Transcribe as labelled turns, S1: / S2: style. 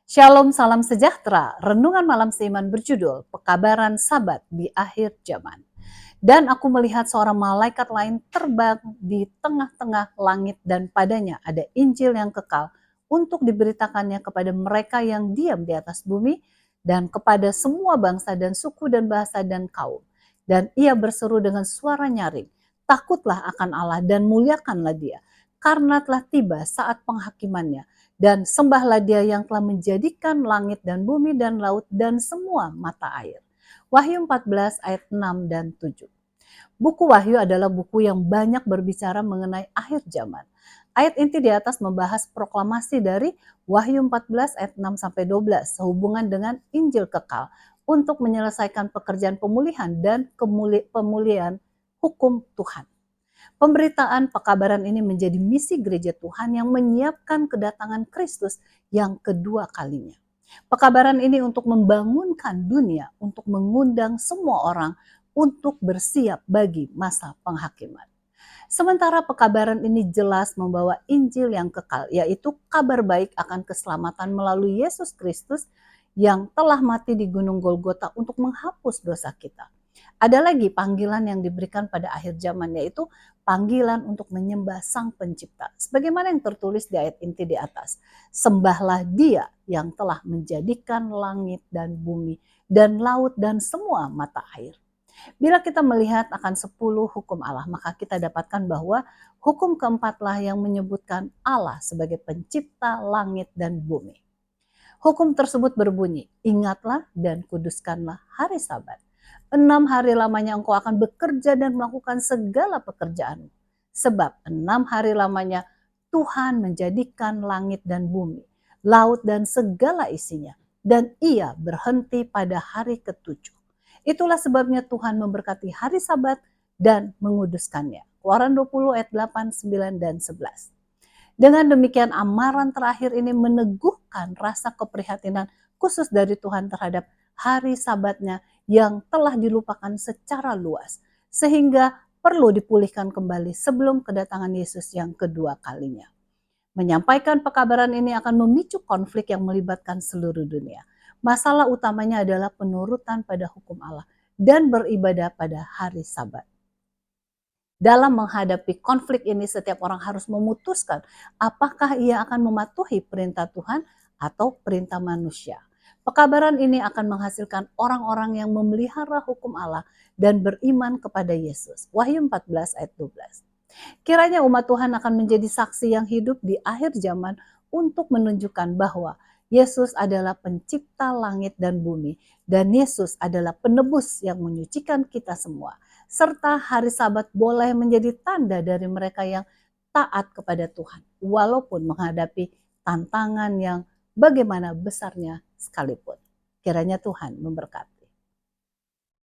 S1: Shalom, salam sejahtera. Renungan malam seiman berjudul Pekabaran Sabat di Akhir Zaman. Dan aku melihat seorang malaikat lain terbang di tengah-tengah langit dan padanya ada Injil yang kekal untuk diberitakannya kepada mereka yang diam di atas bumi dan kepada semua bangsa dan suku dan bahasa dan kaum. Dan ia berseru dengan suara nyaring, takutlah akan Allah dan muliakanlah dia, karena telah tiba saat penghakimannya, dan sembahlah dia yang telah menjadikan langit dan bumi dan laut dan semua mata air. Wahyu 14 ayat 6 dan 7. Buku Wahyu adalah buku yang banyak berbicara mengenai akhir zaman. Ayat inti di atas membahas proklamasi dari Wahyu 14 ayat 6 sampai 12 sehubungan dengan Injil kekal untuk menyelesaikan pekerjaan pemulihan dan pemulihan hukum Tuhan. Pemberitaan pekabaran ini menjadi misi gereja Tuhan yang menyiapkan kedatangan Kristus yang kedua kalinya. Pekabaran ini untuk membangunkan dunia, untuk mengundang semua orang untuk bersiap bagi masa penghakiman. Sementara pekabaran ini jelas membawa Injil yang kekal, yaitu kabar baik akan keselamatan melalui Yesus Kristus yang telah mati di Gunung Golgota untuk menghapus dosa kita. Ada lagi panggilan yang diberikan pada akhir zaman, yaitu panggilan untuk menyembah Sang Pencipta. Sebagaimana yang tertulis di ayat inti di atas. Sembahlah Dia yang telah menjadikan langit dan bumi dan laut dan semua mata air. Bila kita melihat akan 10 hukum Allah, maka kita dapatkan bahwa hukum keempatlah yang menyebutkan Allah sebagai pencipta langit dan bumi. Hukum tersebut berbunyi, ingatlah dan kuduskanlah hari Sabat. 6 hari lamanya engkau akan bekerja dan melakukan segala pekerjaanmu. Sebab 6 hari lamanya Tuhan menjadikan langit dan bumi, laut dan segala isinya. Dan ia berhenti pada hari ketujuh. Itulah sebabnya Tuhan memberkati hari Sabat dan menguduskannya. Keluaran 20 ayat 8, 9, dan 11. Dengan demikian amaran terakhir ini meneguhkan rasa keprihatinan khusus dari Tuhan terhadap hari Sabatnya yang telah dilupakan secara luas. Sehingga perlu dipulihkan kembali sebelum kedatangan Yesus yang kedua kalinya. Menyampaikan pekabaran ini akan memicu konflik yang melibatkan seluruh dunia. Masalah utamanya adalah penurutan pada hukum Allah dan beribadah pada hari Sabat. Dalam menghadapi konflik ini, setiap orang harus memutuskan apakah ia akan mematuhi perintah Tuhan atau perintah manusia. Pekabaran ini akan menghasilkan orang-orang yang memelihara hukum Allah dan beriman kepada Yesus. Wahyu 14 ayat 12. Kiranya umat Tuhan akan menjadi saksi yang hidup di akhir zaman untuk menunjukkan bahwa Yesus adalah pencipta langit dan bumi, dan Yesus adalah penebus yang menyucikan kita semua. Serta hari Sabat boleh menjadi tanda dari mereka yang taat kepada Tuhan, walaupun menghadapi tantangan yang bagaimana besarnya sekalipun. Kiranya Tuhan memberkati.